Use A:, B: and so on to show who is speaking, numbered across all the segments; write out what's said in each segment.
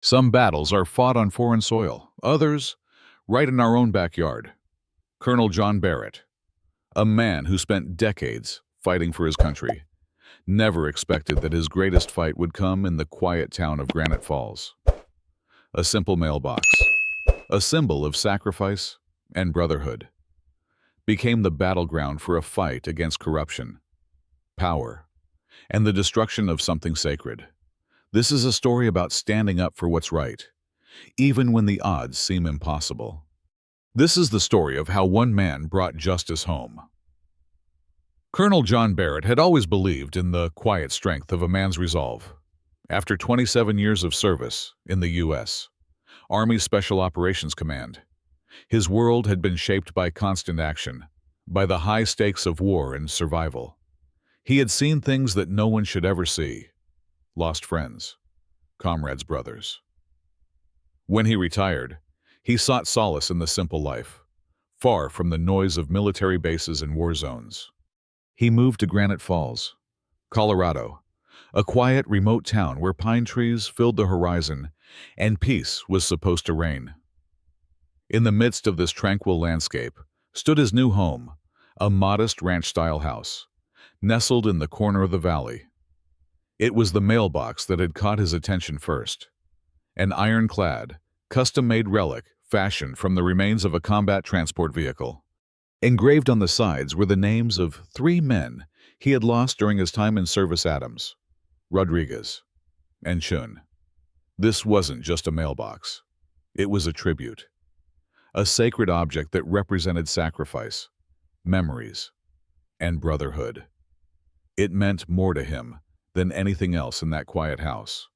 A: Some battles are fought on foreign soil, others right in our own backyard. Colonel John Barrett, a man who spent decades fighting for his country, never expected that his greatest fight would come in the quiet town of Granite Falls. A simple mailbox, a symbol of sacrifice and brotherhood, became the battleground for a fight against corruption, power, and the destruction of something sacred. This is a story about standing up for what's right, even when the odds seem impossible. This is the story of how one man brought justice home. Colonel John Barrett had always believed in the quiet strength of a man's resolve. After 27 years of service in the U.S. Army Special Operations Command, his world had been shaped by constant action, by the high stakes of war and survival. He had seen things that no one should ever see: lost friends, comrades, brothers. When he retired, he sought solace in the simple life, far from the noise of military bases and war zones. He moved to Granite Falls, Colorado, a quiet, remote town where pine trees filled the horizon and peace was supposed to reign. In the midst of this tranquil landscape stood his new home, a modest ranch-style house, nestled in the corner of the valley. It was the mailbox that had caught his attention first, an ironclad, custom-made relic fashioned from the remains of a combat transport vehicle. Engraved on the sides were the names of 3 men he had lost during his time in service: Adams, Rodriguez, and Chun. This wasn't just a mailbox. It was a tribute, a sacred object that represented sacrifice, memories, and brotherhood. It meant more to him than anything else in that quiet house.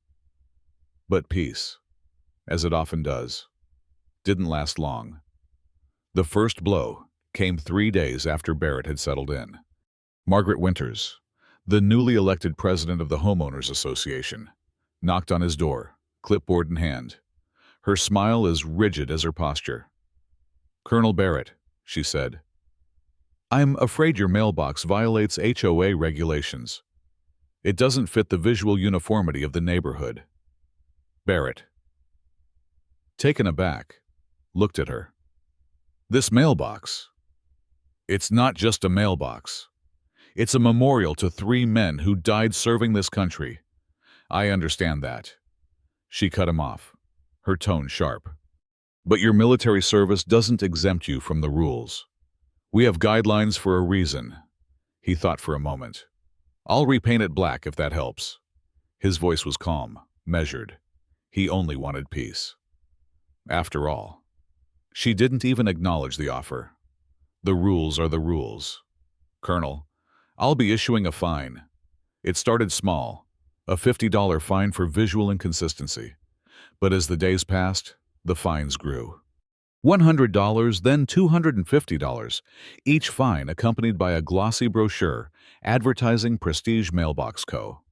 A: But peace, as it often does, didn't last long. The first blow came 3 days after Barrett had settled in. Margaret Winters, the newly elected president of the Homeowners Association, knocked on his door, clipboard in hand, her smile as rigid as her posture. "Colonel Barrett," she said, "I'm afraid your mailbox violates HOA regulations. It doesn't fit the visual uniformity of the neighborhood." Barrett, taken aback, looked at her. "This mailbox? It's not just a mailbox. It's a memorial to 3 men who died serving this country. I understand that." She cut him off, her tone sharp. "But your military service doesn't exempt you from the rules. We have guidelines for a reason." He thought for a moment. "I'll repaint it black if that helps." His voice was calm, measured. He only wanted peace. After all, she didn't even acknowledge the offer. "The rules are the rules. Colonel, I'll be issuing a fine." It started small, a $50 fine for visual inconsistency. But as the days passed, the fines grew. $100, then $250, each fine accompanied by a glossy brochure advertising Prestige Mailbox Co.,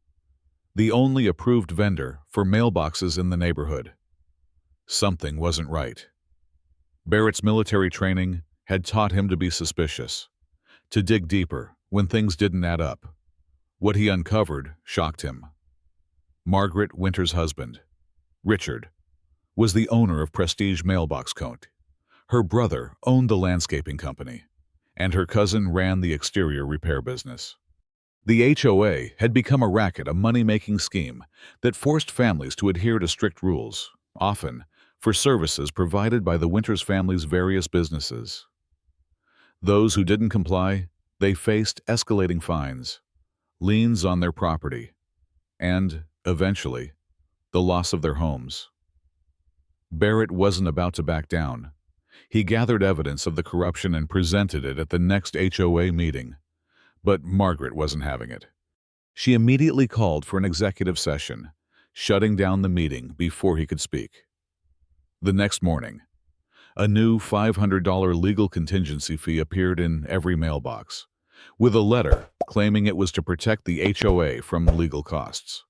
A: the only approved vendor for mailboxes in the neighborhood. Something wasn't right. Barrett's military training had taught him to be suspicious, to dig deeper when things didn't add up. What he uncovered shocked him. Margaret Winters' husband, Richard, was the owner of Prestige Mailbox Co. Her brother owned the landscaping company, and her cousin ran the exterior repair business. The HOA had become a racket, a money-making scheme that forced families to adhere to strict rules, often for services provided by the Winters family's various businesses. Those who didn't comply, they faced escalating fines, liens on their property, and, eventually, the loss of their homes. Barrett wasn't about to back down. He gathered evidence of the corruption and presented it at the next HOA meeting. But Margaret wasn't having it. She immediately called for an executive session, shutting down the meeting before he could speak. The next morning, a new $500 legal contingency fee appeared in every mailbox, with a letter claiming it was to protect the HOA from legal costs.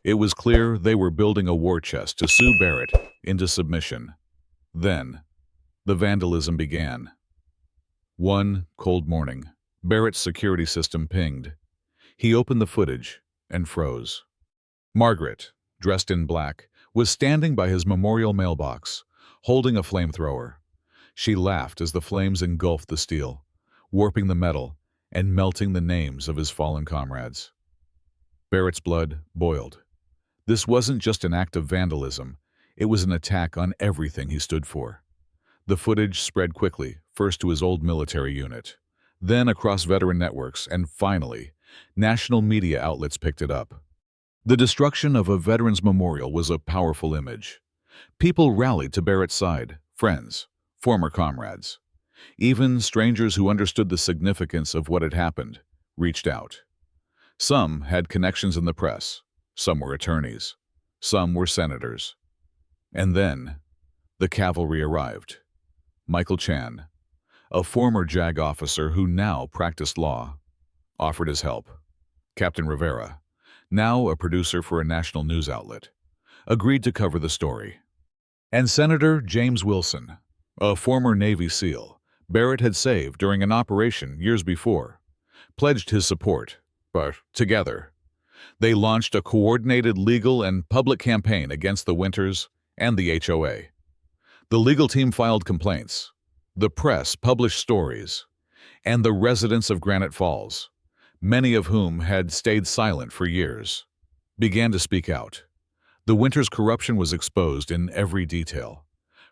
A: It was clear they were building a war chest to sue Barrett into submission. Then, the vandalism began. One cold morning, Barrett's security system pinged. He opened the footage and froze. Margaret, dressed in black, was standing by his memorial mailbox, holding a flamethrower. She laughed as the flames engulfed the steel, warping the metal and melting the names of his fallen comrades. Barrett's blood boiled. This wasn't just an act of vandalism, it was an attack on everything he stood for. The footage spread quickly, first to his old military unit, then across veteran networks, and finally, national media outlets picked it up. The destruction of a veteran's memorial was a powerful image. People rallied to Barrett's side, friends, former comrades. Even strangers who understood the significance of what had happened reached out. Some had connections in the press, some were attorneys, some were senators. And then, the cavalry arrived. Michael Chan, a former JAG officer who now practiced law, offered his help. Captain Rivera, now a producer for a national news outlet, agreed to cover the story. And Senator James Wilson, a former Navy SEAL Barrett had saved during an operation years before, pledged his support, but together, they launched a coordinated legal and public campaign against the Winters and the HOA. The legal team filed complaints, the press published stories, and the residents of Granite Falls, many of whom had stayed silent for years, began to speak out. The Winters' corruption was exposed in every detail,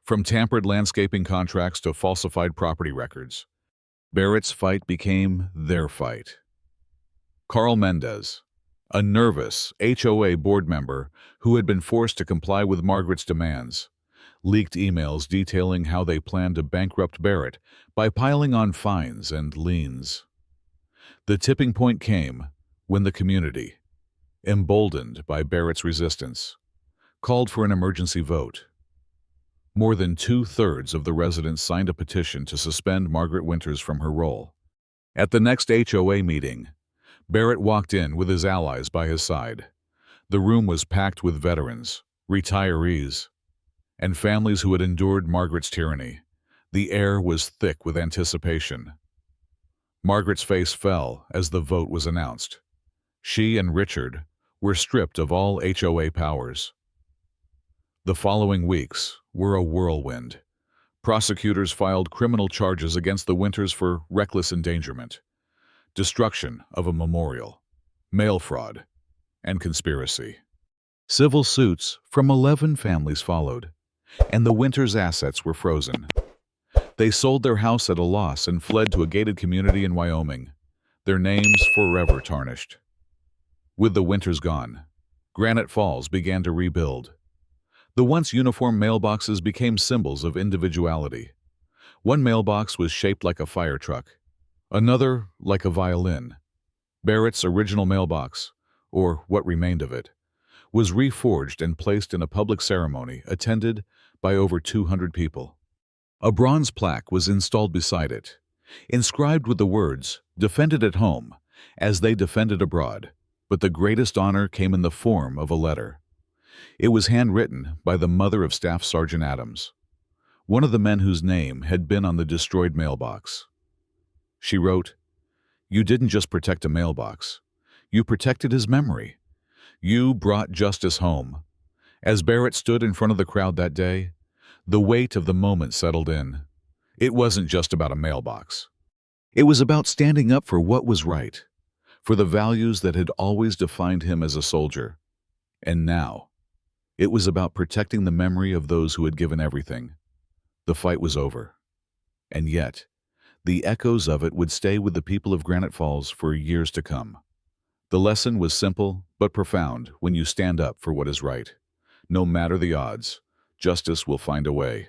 A: from tampered landscaping contracts to falsified property records. Barrett's fight became their fight. Carl Mendez, a nervous HOA board member who had been forced to comply with Margaret's demands, leaked emails detailing how they planned to bankrupt Barrett by piling on fines and liens. The tipping point came when the community, emboldened by Barrett's resistance, called for an emergency vote. More than 2/3 of the residents signed a petition to suspend Margaret Winters from her role. At the next HOA meeting, Barrett walked in with his allies by his side. The room was packed with veterans, retirees, and families who had endured Margaret's tyranny. The air was thick with anticipation. Margaret's face fell as the vote was announced. She and Richard were stripped of all HOA powers. The following weeks were a whirlwind. Prosecutors filed criminal charges against the Winters for reckless endangerment, destruction of a memorial, mail fraud, and conspiracy. Civil suits from 11 families followed, and the Winters' assets were frozen. They sold their house at a loss and fled to a gated community in Wyoming, their names forever tarnished. With the Winters gone, Granite Falls began to rebuild. The once uniform mailboxes became symbols of individuality. One mailbox was shaped like a fire truck, another like a violin. Barrett's original mailbox, or what remained of it, was reforged and placed in a public ceremony attended by over 200 people. A bronze plaque was installed beside it, inscribed with the words, "Defended at home, as they defended abroad," but the greatest honor came in the form of a letter. It was handwritten by the mother of Staff Sergeant Adams, one of the men whose name had been on the destroyed mailbox. She wrote, "You didn't just protect a mailbox. You protected his memory. You brought justice home." As Barrett stood in front of the crowd that day, the weight of the moment settled in. It wasn't just about a mailbox. It was about standing up for what was right, for the values that had always defined him as a soldier. And now, it was about protecting the memory of those who had given everything. The fight was over. And yet, the echoes of it would stay with the people of Granite Falls for years to come. The lesson was simple but profound: when you stand up for what is right, no matter the odds, justice will find a way.